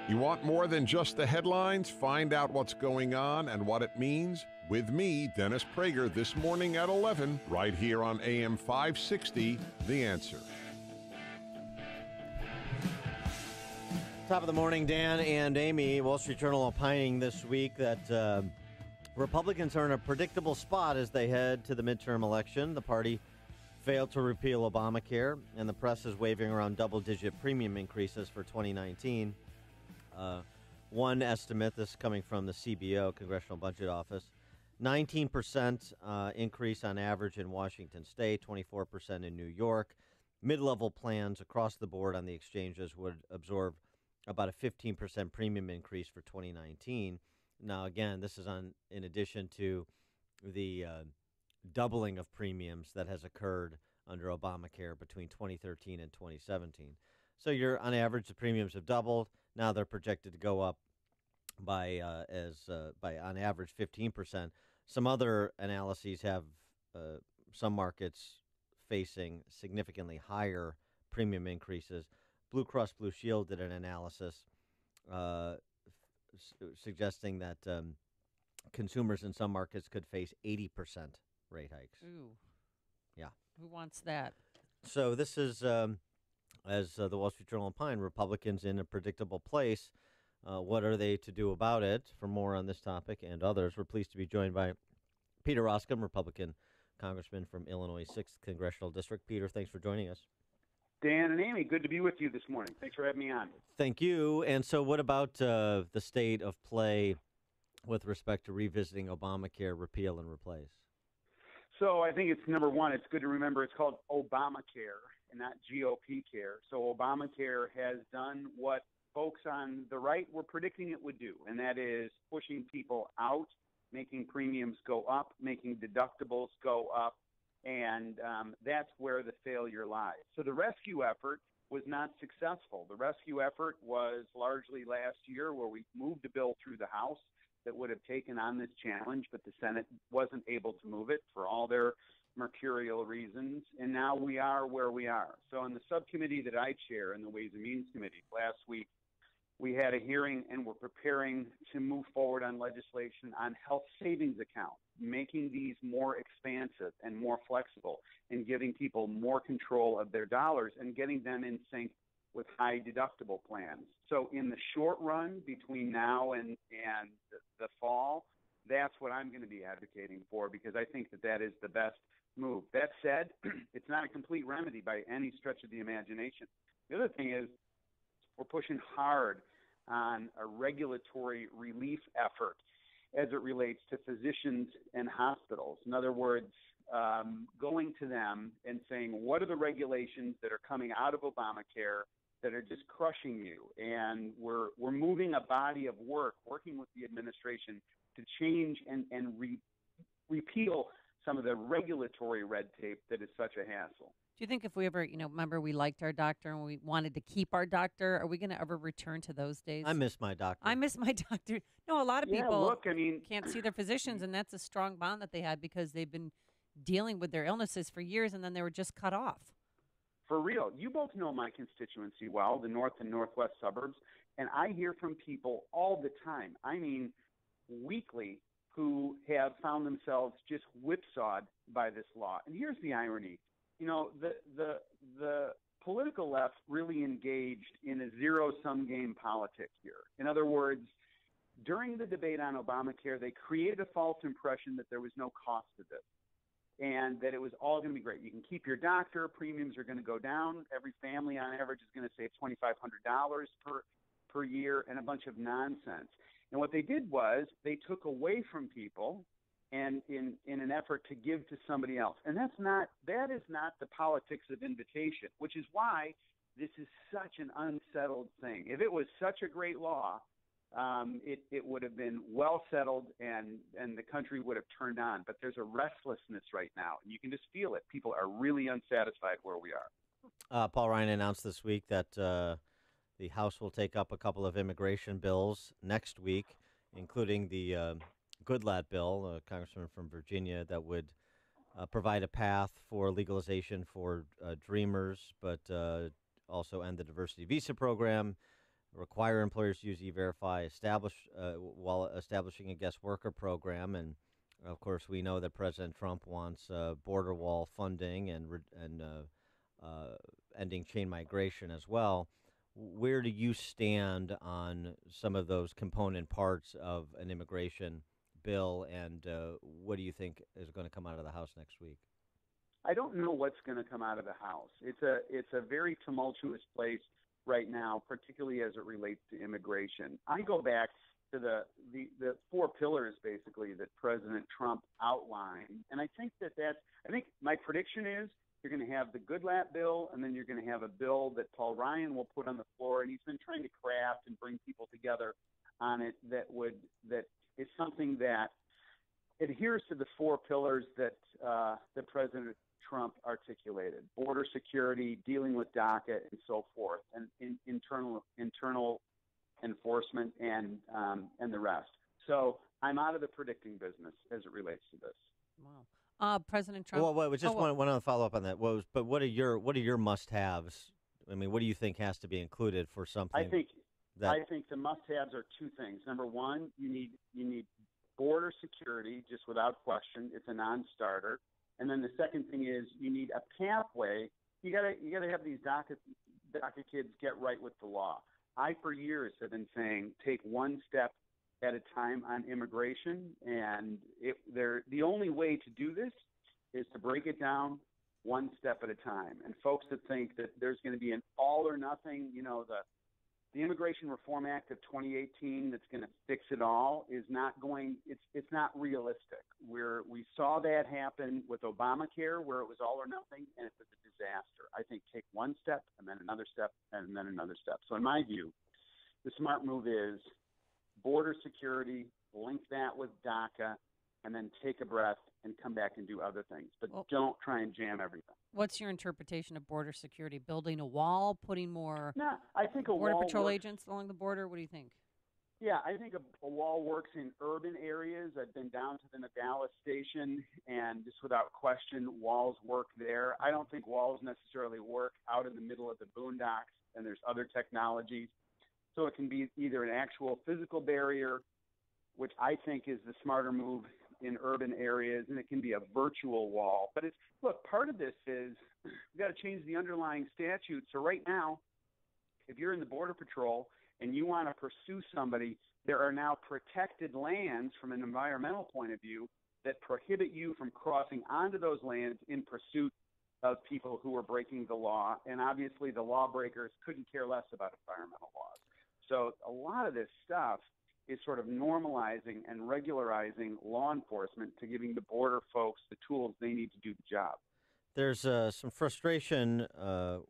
You want more than just the headlines? Find out what's going on and what it means with me, Dennis Prager, this morning at 11, right here on AM 560, The Answer. Top of the morning, Dan and Amy. Wall Street Journal opining this week that Republicans are in a predictable spot as they head to the midterm election. The party failed to repeal Obamacare, and the press is waving around double-digit premium increases for 2019. One estimate, this coming from the CBO, Congressional Budget Office, 19% increase on average in Washington State, 24% in New York. Mid-level plans across the board on the exchanges would absorb about a 15% premium increase for 2019. Now, again, this is in addition to the doubling of premiums that has occurred under Obamacare between 2013 and 2017. So on average, the premiums have doubled. Now they're projected to go up by on average 15%. Some other analyses have some markets facing significantly higher premium increases. Blue Cross Blue Shield did an analysis suggesting that consumers in some markets could face 80% rate hikes. Ooh. Yeah. Who wants that? So this is, as the Wall Street Journal opined, Republicans in a predictable place. What are they to do about it? For more on this topic and others, we're pleased to be joined by Peter Roskam, Republican congressman from Illinois' 6th Congressional District. Peter, thanks for joining us. Dan and Amy, good to be with you this morning. Thanks for having me on. Thank you. And so what about the state of play with respect to revisiting Obamacare, repeal and replace? So I think it's number one, it's good to remember it's called Obamacare and not GOP care. So Obamacare has done what folks on the right were predicting it would do, and that is pushing people out, making premiums go up, making deductibles go up, and that's where the failure lies. So the rescue effort was not successful. The rescue effort was largely last year where we moved a bill through the House that would have taken on this challenge, but the Senate wasn't able to move it for all their mercurial reasons, and now we are where we are. So in the subcommittee that I chair in the Ways and Means Committee last week, we had a hearing and we're preparing to move forward on legislation on health savings accounts, making these more expansive and more flexible and giving people more control of their dollars and getting them in sync with high deductible plans. So in the short run, between now and the fall, that's what I'm going to be advocating for because I think that is the best move. That said, it's not a complete remedy by any stretch of the imagination. The other thing is we're pushing hard on a regulatory relief effort as it relates to physicians and hospitals. In other words, going to them and saying, what are the regulations that are coming out of Obamacare that are just crushing you? And we're moving a body of work, working with the administration to change and repeal some of the regulatory red tape that is such a hassle. Do you think if we ever, remember we liked our doctor and we wanted to keep our doctor, are we going to ever return to those days? I miss my doctor. I miss my doctor. No, a lot of people I can't see their physicians, and that's a strong bond that they had because they've been dealing with their illnesses for years, and then they were just cut off. For real. You both know my constituency well, the north and northwest suburbs, and I hear from people all the time, I mean weekly, who have found themselves just whipsawed by this law. And here's the irony. The political left really engaged in a zero-sum game politic here. In other words, during the debate on Obamacare, they created a false impression that there was no cost to this and that it was all going to be great. You can keep your doctor, premiums are going to go down. Every family on average is going to save $2,500 per year, and a bunch of nonsense. And what they did was they took away from people and in an effort to give to somebody else. And that is not the politics of invitation, which is why this is such an unsettled thing. If it was such a great law, it would have been well settled and the country would have turned on. But there's a restlessness right now, and you can just feel it. People are really unsatisfied where we are. Paul Ryan announced this week that the House will take up a couple of immigration bills next week, including the Goodlatte bill, a congressman from Virginia, that would provide a path for legalization for dreamers, but also end the diversity visa program, require employers to use E-Verify, while establishing a guest worker program. And, of course, we know that President Trump wants border wall funding and ending chain migration as well. Where do you stand on some of those component parts of an immigration bill, and what do you think is going to come out of the House next week? I don't know what's going to come out of the House. It's a very tumultuous place right now, particularly as it relates to immigration. I go back to the four pillars, basically, that President Trump outlined, and I think I think my prediction is you're going to have the Goodlatte bill, and then you're going to have a bill that Paul Ryan will put on the floor, and he's been trying to craft and bring people together on it that is something that adheres to the four pillars that President Trump articulated: border security, dealing with DACA, and so forth, and internal enforcement, and the rest. So I'm out of the predicting business as it relates to this. Wow. President Trump. Well, just one other follow up on that. But what are your must-haves? I mean, what do you think has to be included for something? I think the must-haves are two things. Number one, you need border security, just without question. It's a non-starter. And then the second thing is you need a pathway. You gotta have these DACA kids get right with the law. I, for years, have been saying take one step at a time on immigration, and the only way to do this is to break it down one step at a time. And folks that think that there's going to be an all or nothing, the Immigration Reform Act of 2018 that's going to fix it all is not going. It's not realistic. We saw that happen with Obamacare, where it was all or nothing, and it was a disaster. I think take one step and then another step and then another step. So in my view, the smart move is border security, link that with DACA, and then take a breath and come back and do other things. But don't try and jam everything. What's your interpretation of border security? Building a wall, putting more I think Border Patrol agents along the border? What do you think? Yeah, I think a wall works in urban areas. I've been down to the Nogales station, and just without question, walls work there. I don't think walls necessarily work out in the middle of the boondocks, and there's other technologies. So it can be either an actual physical barrier, which I think is the smarter move in urban areas, and it can be a virtual wall. But part of this is we've got to change the underlying statute. So right now, if you're in the Border Patrol and you want to pursue somebody, there are now protected lands from an environmental point of view that prohibit you from crossing onto those lands in pursuit of people who are breaking the law. And obviously the lawbreakers couldn't care less about environmental laws. So a lot of this stuff is sort of normalizing and regularizing law enforcement to giving the border folks the tools they need to do the job. There's some frustration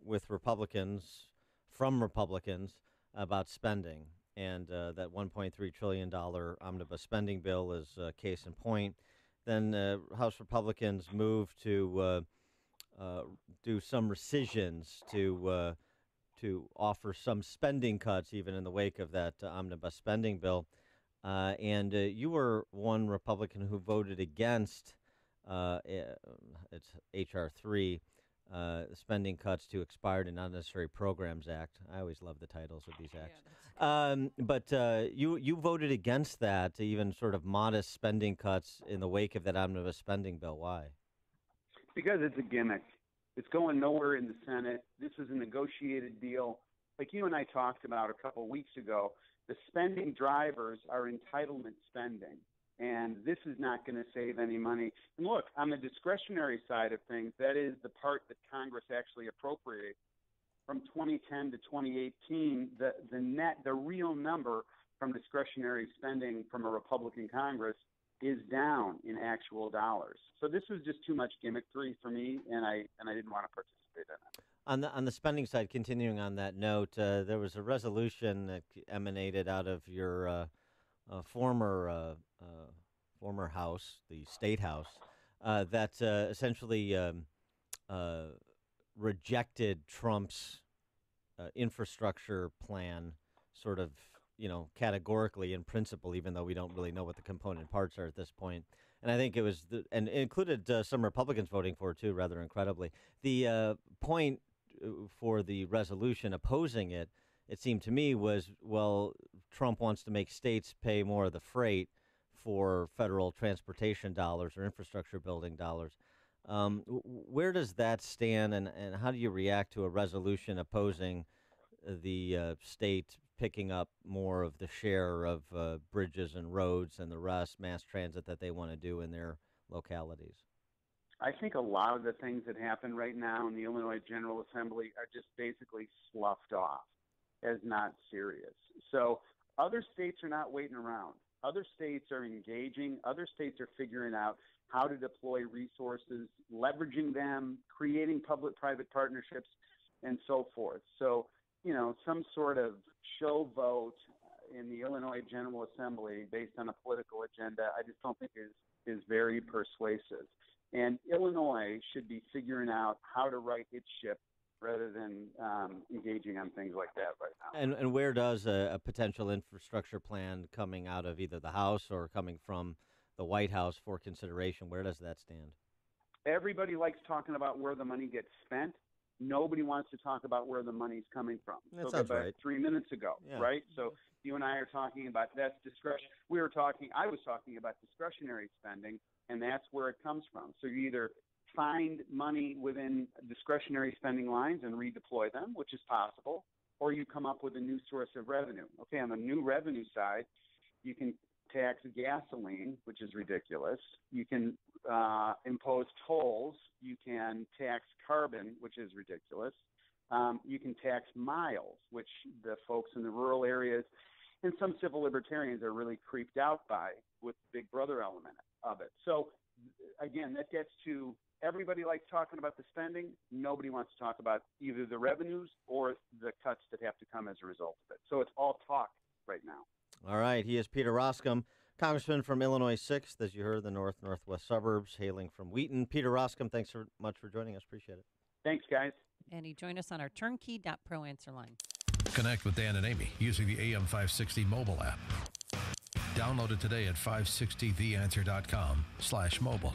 with from Republicans about spending, and that $1.3 trillion omnibus spending bill is a case in point. Then House Republicans moved to do some rescissions to offer some spending cuts, even in the wake of that omnibus spending bill. And you were one Republican who voted against it's H.R. 3, spending cuts to Expired and Unnecessary Programs Act. I always love the titles of these acts. But you voted against that, even sort of modest spending cuts in the wake of that omnibus spending bill. Why? Because it's a gimmick. It's going nowhere in the Senate. This is a negotiated deal. Like you and I talked about a couple of weeks ago, the spending drivers are entitlement spending, and this is not going to save any money. And look, on the discretionary side of things, that is the part that Congress actually appropriates. From 2010 to 2018, the real number from discretionary spending from a Republican Congress is down in actual dollars. So this was just too much gimmickry for me, and I didn't want to participate in it. On the spending side, continuing on that note, there was a resolution that emanated out of your former house, the State House, that essentially rejected Trump's infrastructure plan, sort of, categorically in principle, even though we don't really know what the component parts are at this point. And I think it was, and it included some Republicans voting for it too, rather incredibly. The point for the resolution opposing it it seemed to me was, well, Trump wants to make states pay more of the freight for federal transportation dollars or infrastructure building dollars. Where does that stand, and how do you react to a resolution opposing the state picking up more of the share of bridges and roads and the rest, mass transit that they want to do in their localities? I think a lot of the things that happen right now in the Illinois General Assembly are just basically sloughed off as not serious. So other states are not waiting around. Other states are engaging. Other states are figuring out how to deploy resources, leveraging them, creating public-private partnerships, and so forth. So, some sort of show vote in the Illinois General Assembly based on a political agenda, I just don't think is very persuasive. And Illinois should be figuring out how to right its ship rather than engaging on things like that right now. And where does a potential infrastructure plan coming out of either the House or coming from the White House for consideration, where does that stand? Everybody likes talking about where the money gets spent. Nobody wants to talk about where the money's coming from. That sounds right. 3 minutes ago, Yeah. right? So you and I are talking about that's discretion. I was talking about discretionary spending, and that's where it comes from. So you either find money within discretionary spending lines and redeploy them, which is possible, or you come up with a new source of revenue. Okay, on the new revenue side, you can tax gasoline, which is ridiculous. You can impose tolls. You can tax carbon, which is ridiculous. You can tax miles, which the folks in the rural areas and some civil libertarians are really creeped out by with the Big Brother element of it. So, again, that gets to everybody likes talking about the spending. Nobody wants to talk about either the revenues or the cuts that have to come as a result of it. So it's all talk right now. All right. He is Peter Roskam, Congressman from Illinois 6th, as you heard, the northwest suburbs, hailing from Wheaton. Peter Roskam, thanks so much for joining us. Appreciate it. Thanks, guys. And he joined us on our turnkey.pro answer line. Connect with Dan and Amy using the AM 560 mobile app. Download it today at 560theanswer.com/mobile.